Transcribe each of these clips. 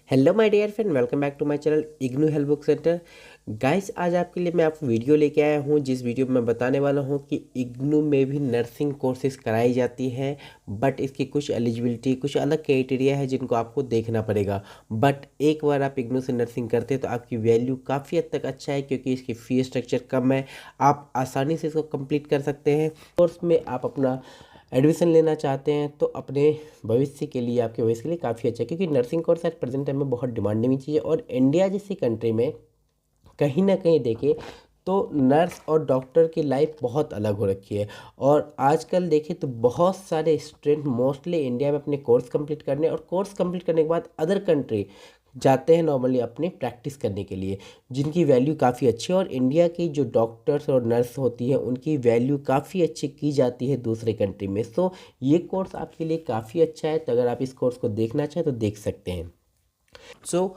Hello my dear friend, welcome back to my channel IGNOU health book centre. Guys, आज आपके लिए मैं आपको वीडियो लेके आया हूँ जिस वीडियो में मैं बताने वाला हूँ कि इग्नू में भी नर्सिंग कोर्सेज कराई जाती हैं, बट इसकी कुछ एलिजिबिलिटी, कुछ अलग क्राइटेरिया है जिनको आपको देखना पड़ेगा। बट एक बार आप इग्नू से नर्सिंग करते हैं तो आपकी वैल्यू काफ़ी हद तक अच्छा है, क्योंकि इसकी फीस स्ट्रक्चर कम है। आप आसानी से इसको कंप्लीट कर सकते हैं। कोर्स में आप अपना एडमिशन लेना चाहते हैं तो अपने भविष्य के लिए, आपके भविष्य के लिए काफ़ी अच्छा है, क्योंकि nursing course at present time में बहुत डिमांडिंग भी चीज़ है। और इंडिया जैसी कंट्री में कहीं ना कहीं देखें तो नर्स और डॉक्टर की लाइफ बहुत अलग हो रखी है। और आजकल देखें तो बहुत सारे स्टूडेंट मोस्टली इंडिया में अपने कोर्स कंप्लीट करने और कोर्स कंप्लीट करने के बाद अदर कंट्री जाते हैं नॉर्मली अपनी प्रैक्टिस करने के लिए, जिनकी वैल्यू काफ़ी अच्छी है। और इंडिया की जो डॉक्टर्स और नर्स होती हैं उनकी वैल्यू काफ़ी अच्छी की जाती है दूसरे कंट्री में। सो ये कोर्स आपके लिए काफ़ी अच्छा है, तो अगर आप इस कोर्स को देखना चाहें तो देख सकते हैं। सो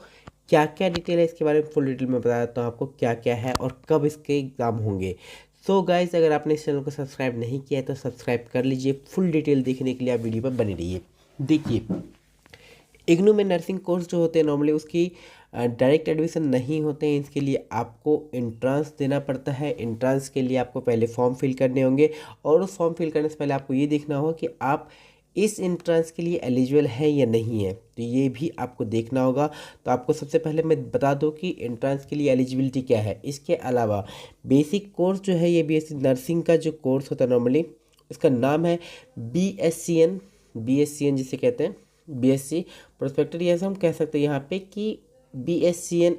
क्या क्या डिटेल है इसके बारे में फुल डिटेल में बता देता हूँ आपको क्या क्या है और कब इसके एग्ज़ाम होंगे। सो गाइज, अगर आपने इस चैनल को सब्सक्राइब नहीं किया है तो सब्सक्राइब कर लीजिए। फुल डिटेल देखने के लिए आप वीडियो पर बने रहिए। देखिए, इग्नू में नर्सिंग कोर्स जो होते हैं नॉर्मली उसकी डायरेक्ट एडमिशन नहीं होते हैं। इसके लिए आपको एंट्रांस देना पड़ता है। एंट्रांस के लिए आपको पहले फॉर्म फिल करने होंगे, और उस फॉर्म फिल करने से पहले आपको ये देखना होगा कि आप इस एंट्रांस के लिए एलिजिबल है या नहीं है, तो ये भी आपको देखना होगा। तो आपको सबसे पहले मैं बता दूं कि एंट्रांस के लिए एलिजिबिलिटी क्या है। इसके अलावा बेसिक कोर्स जो है, ये बीएससी नर्सिंग का जो कोर्स होता है नॉर्मली, इसका नाम है BSCN। BSCN जिसे कहते हैं बीएससी प्रोस्पेक्टर, ये हम कह सकते हैं यहाँ पे कि BSCN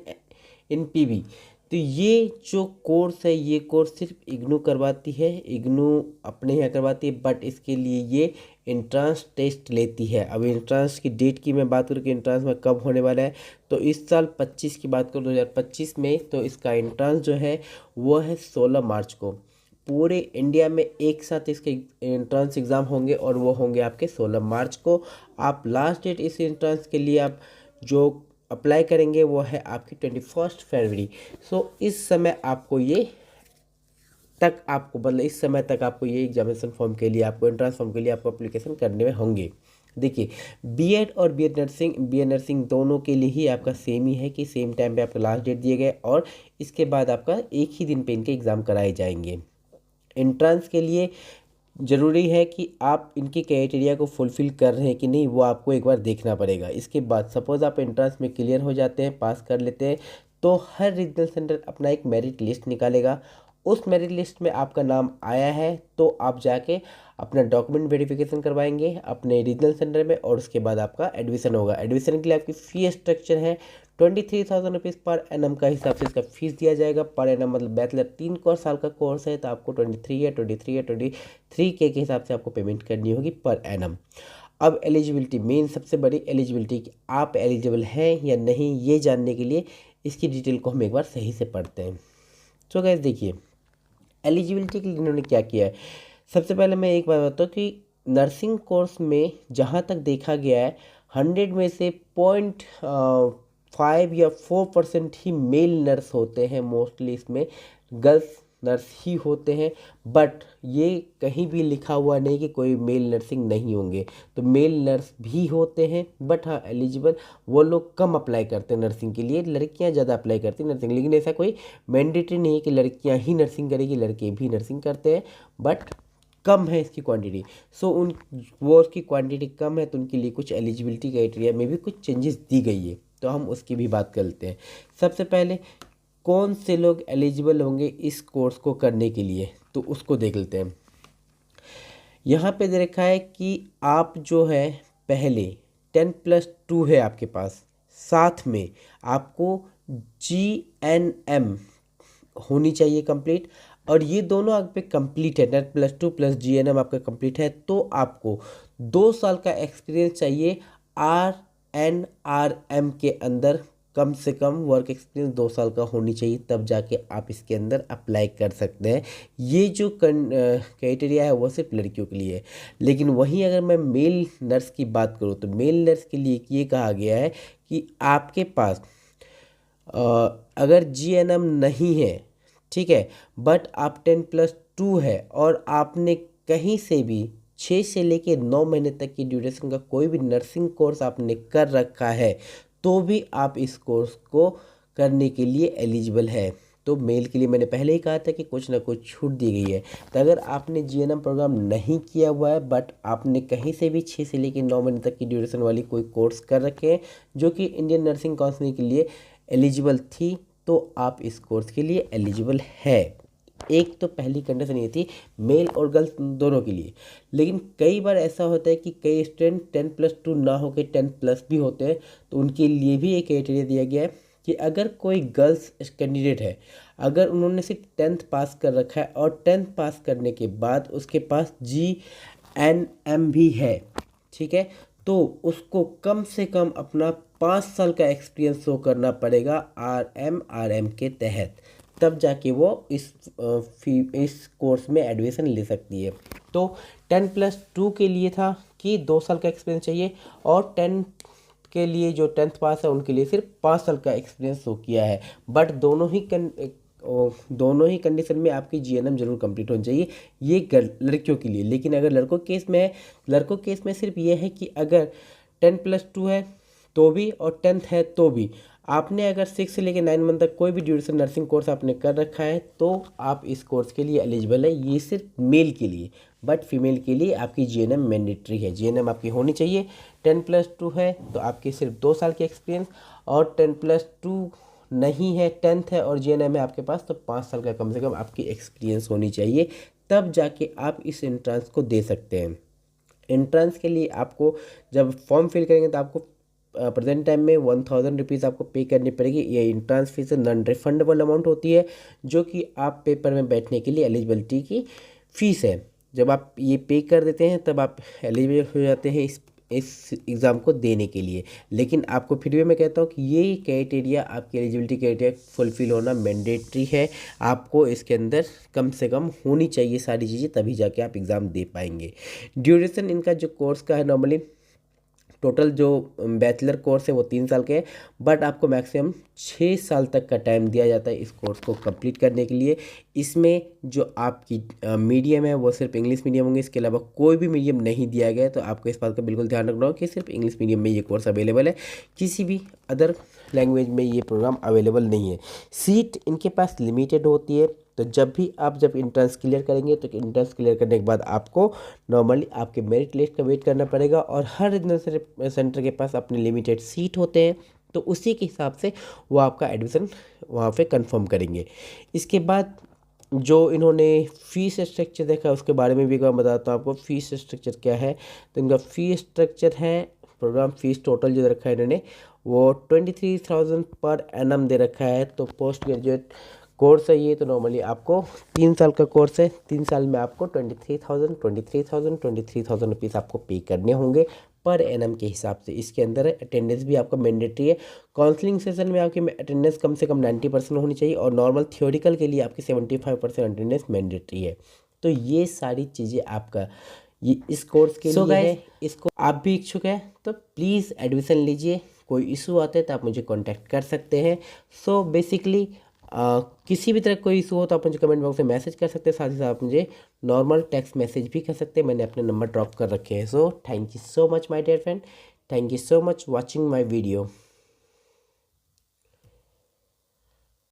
इन PB। तो ये जो कोर्स है, ये कोर्स सिर्फ इग्नू करवाती है, इग्नू अपने यहाँ करवाती है, बट इसके लिए ये एंट्रांस टेस्ट लेती है। अब एंट्रांस की डेट की मैं बात करूँ कि एंट्रांस में कब होने वाला है, तो इस साल 25 की बात करूँ, 2025 में, तो इसका एंट्रांस जो है वो है 16 मार्च को। पूरे इंडिया में एक साथ इसके एंट्रांस एग्ज़ाम होंगे और वो होंगे आपके 16 मार्च को। आप लास्ट डेट इस एंट्रांस के लिए आप जो अप्लाई करेंगे वो है आपकी 21 फरवरी। सो इस समय आपको ये तक आपको मतलब इस समय तक आपको ये एग्जामिनेशन फॉर्म के लिए, आपको एंट्रांस फॉर्म के लिए आपको अप्लीकेशन करने में होंगे। देखिए, बीएड और बी एड नर्सिंग दोनों के लिए ही आपका सेम ही है कि सेम टाइम पे आपका लास्ट डेट दिए गए, और इसके बाद आपका एक ही दिन पे इनके एग्ज़ाम कराए जाएंगे। एंट्रांस के लिए ज़रूरी है कि आप इनके क्राइटेरिया को फुलफ़िल कर रहे हैं कि नहीं, वो आपको एक बार देखना पड़ेगा। इसके बाद सपोज़ आप एंट्रांस में क्लियर हो जाते हैं, पास कर लेते हैं, तो हर रीजनल सेंटर अपना एक मेरिट लिस्ट निकालेगा। उस मेरिट लिस्ट में आपका नाम आया है तो आप जाके अपना डॉक्यूमेंट वेरिफिकेशन करवाएंगे अपने रीजनल सेंटर में, और उसके बाद आपका एडमिशन होगा। एडमिशन के लिए आपकी फ़ी स्ट्रक्चर है 23,000 रुपीज़ पर एनम का हिसाब से इसका फीस दिया जाएगा। पर एनम मतलब बैचलर 3 साल का कोर्स है, तो आपको 23 के हिसाब से आपको पेमेंट करनी होगी पर एनम। अब एलिजिबिलिटी, मेन सबसे बड़ी एलिजिबिलिटी कि आप एलिजिबल हैं या नहीं, ये जानने के लिए इसकी डिटेल को हम एक बार सही से पढ़ते हैं। तो गाइस देखिए, एलिजिबिलिटी के लिए इन्होंने क्या किया है। सबसे पहले मैं एक बात बताऊँ कि नर्सिंग कोर्स में जहाँ तक देखा गया है, 100 में से 0.5 या 4% ही मेल नर्स होते हैं। मोस्टली इसमें गर्ल्स नर्स ही होते हैं, बट ये कहीं भी लिखा हुआ नहीं कि कोई मेल नर्सिंग नहीं होंगे। तो मेल नर्स भी होते हैं, बट हाँ एलिजिबल वो लोग कम अप्लाई करते हैं नर्सिंग के लिए, लड़कियां ज़्यादा अप्लाई करती हैं नर्सिंग। लेकिन ऐसा कोई मैंडेटरी नहीं है कि लड़कियां ही नर्सिंग करेगी, लड़के भी नर्सिंग करते हैं, बट कम है इसकी क्वांटिटी। सो उन वो उसकी क्वांटिटी कम है, तो उनके लिए कुछ एलिजिबिलिटी क्राइटेरिया में भी कुछ चेंजेस दी गई है, तो हम उसकी भी बात कर लेते हैं। सबसे पहले कौन से लोग एलिजिबल होंगे इस कोर्स को करने के लिए, तो उसको देख लेते हैं। यहाँ पे दे रखा है कि आप जो है पहले 10+2 है आपके पास, साथ में आपको GNM होनी चाहिए कंप्लीट, और ये दोनों आप पे कंप्लीट है, 10+2 प्लस GNM आपका कंप्लीट है, तो आपको 2 साल का एक्सपीरियंस चाहिए RNRM के अंदर। कम से कम वर्क एक्सपीरियंस 2 साल का होनी चाहिए, तब जाके आप इसके अंदर अप्लाई कर सकते हैं। ये जो क्राइटेरिया है वो सिर्फ लड़कियों के लिए है। लेकिन वहीं अगर मैं मेल नर्स की बात करूँ तो मेल नर्स के लिए ये कहा गया है कि आपके पास अगर GNM नहीं है, ठीक है, बट आप 10+2 है और आपने कहीं से भी 6 से लेके 9 महीने तक की ड्यूरेशन का कोई भी नर्सिंग कोर्स आपने कर रखा है, तो भी आप इस कोर्स को करने के लिए एलिजिबल है। तो मेल के लिए मैंने पहले ही कहा था कि कुछ ना कुछ छूट दी गई है। तो अगर आपने जीएनएम प्रोग्राम नहीं किया हुआ है बट आपने कहीं से भी 6 से लेकर 9 महीने तक की ड्यूरेशन वाली कोई कोर्स कर रखे हैं जो कि इंडियन नर्सिंग काउंसिल के लिए एलिजिबल थी, तो आप इस कोर्स के लिए एलिजिबल है। एक तो पहली कंडीशन ये थी मेल और गर्ल्स दोनों के लिए। लेकिन कई बार ऐसा होता है कि कई स्टूडेंट 10+2 ना होकर 10+ भी होते हैं, तो उनके लिए भी एक क्राइटेरिया दिया गया है कि अगर कोई गर्ल्स कैंडिडेट है, अगर उन्होंने सिर्फ 10th पास कर रखा है और 10th पास करने के बाद उसके पास GNM भी है, ठीक है, तो उसको कम से कम अपना 5 साल का एक्सपीरियंस शो करना पड़ेगा RM के तहत, तब जाके वो इस कोर्स में एडमिशन ले सकती है। तो 10+2 के लिए था कि 2 साल का एक्सपीरियंस चाहिए, और 10 के लिए जो 10th पास है उनके लिए सिर्फ 5 साल का एक्सपीरियंस शो किया है। बट दोनों ही कंडीशन में आपकी जीएनएम जरूर कंप्लीट होनी चाहिए, ये लड़कियों के लिए। लेकिन अगर लड़कों केस में सिर्फ ये है कि अगर 10+2 है तो भी और 10th है तो भी, आपने अगर 6 से लेकर 9 मंथ तक कोई भी ड्यूरेशन नर्सिंग कोर्स आपने कर रखा है तो आप इस कोर्स के लिए एलिजिबल है। ये सिर्फ मेल के लिए, बट फीमेल के लिए आपकी जीएनएम मैंडेटरी है, जीएनएम आपकी होनी चाहिए। 10+2 है तो आपके सिर्फ 2 साल के एक्सपीरियंस, और 10+2 नहीं है, 10th है और जीएनएम है आपके पास, तो 5 साल का कम से कम आपकी एक्सपीरियंस होनी चाहिए, तब जाके आप इस एंट्रेंस को दे सकते हैं। एंट्रेंस के लिए आपको जब फॉर्म फिल करेंगे तो आपको प्रेजेंट टाइम में 1000 रुपीज़ आपको पे करनी पड़ेगी। ये entrance fees non refundable amount होती है, जो कि आप पेपर में बैठने के लिए एलिजिबिलिटी की फ़ीस है। जब आप ये पे कर देते हैं तब आप एलिजिबल हो जाते हैं इस एग्ज़ाम को देने के लिए। लेकिन आपको फिर भी मैं कहता हूँ कि ये क्राइटेरिया, आपकी एलिजिबिलिटी क्राइटेरिया फुलफिल होना मैंडेटरी है। आपको इसके अंदर कम से कम होनी चाहिए सारी चीज़ें, तभी जाके आप एग्ज़ाम दे पाएंगे। ड्यूरेशन इनका जो कोर्स का है, नॉर्मली टोटल जो बैचलर कोर्स है वो 3 साल के है, बट आपको मैक्सिमम 6 साल तक का टाइम दिया जाता है इस कोर्स को कंप्लीट करने के लिए। इसमें जो आपकी मीडियम है वो सिर्फ इंग्लिश मीडियम होंगे, इसके अलावा कोई भी मीडियम नहीं दिया गया है। तो आपको इस बात का बिल्कुल ध्यान रखना होगा कि सिर्फ इंग्लिश मीडियम में ये कोर्स अवेलेबल है, किसी भी अदर लैंग्वेज में ये प्रोग्राम अवेलेबल नहीं है। सीट इनके पास लिमिटेड होती है, तो जब इंट्रेंस क्लियर करेंगे तो इंट्रेंस क्लियर करने के बाद आपको नॉर्मली आपके मेरिट लिस्ट का वेट करना पड़ेगा, और हर रीजनल सेंटर के पास अपने लिमिटेड सीट होते हैं, तो उसी के हिसाब से वो आपका एडमिशन वहाँ पे कंफर्म करेंगे। इसके बाद जो इन्होंने फ़ीस स्ट्रक्चर देखा उसके बारे में भी एक बार बताता हूँ आपको। फ़ीस स्ट्रक्चर क्या है, तो इनका फ़ीस स्ट्रक्चर है, प्रोग्राम फीस टोटल जो रखा है इन्होंने वो 23,000 पर एनम दे रखा है। तो पोस्ट ग्रेजुएट कोर्स है ये, तो नॉर्मली आपको 3 साल का कोर्स है, 3 साल में आपको 23,000 रुपीज़ आपको पे करने होंगे पर एनम के हिसाब से। इसके अंदर अटेंडेंस भी आपका मैंडेटरी है। काउंसलिंग सेशन में आपकी अटेंडेंस कम से कम 90% होनी चाहिए, और नॉर्मल थियोरिकल के लिए आपकी 75% अटेंडेंस मैंडेटरी है। तो ये सारी चीज़ें आपका ये इस कोर्स के लिए है। इसको आप भी इच्छुक है तो प्लीज़ एडमिशन लीजिए। कोई इशू आता है तो आप मुझे कांटेक्ट कर सकते हैं। सो बेसिकली किसी भी तरह कोई इशू हो तो आप मुझे कमेंट बॉक्स में मैसेज कर सकते हैं, साथ ही साथ आप मुझे नॉर्मल टेक्स्ट मैसेज भी कर सकते हैं, मैंने अपने नंबर ड्रॉप कर रखे हैं। So thank you so much my dear friend, thank you so much watching my video.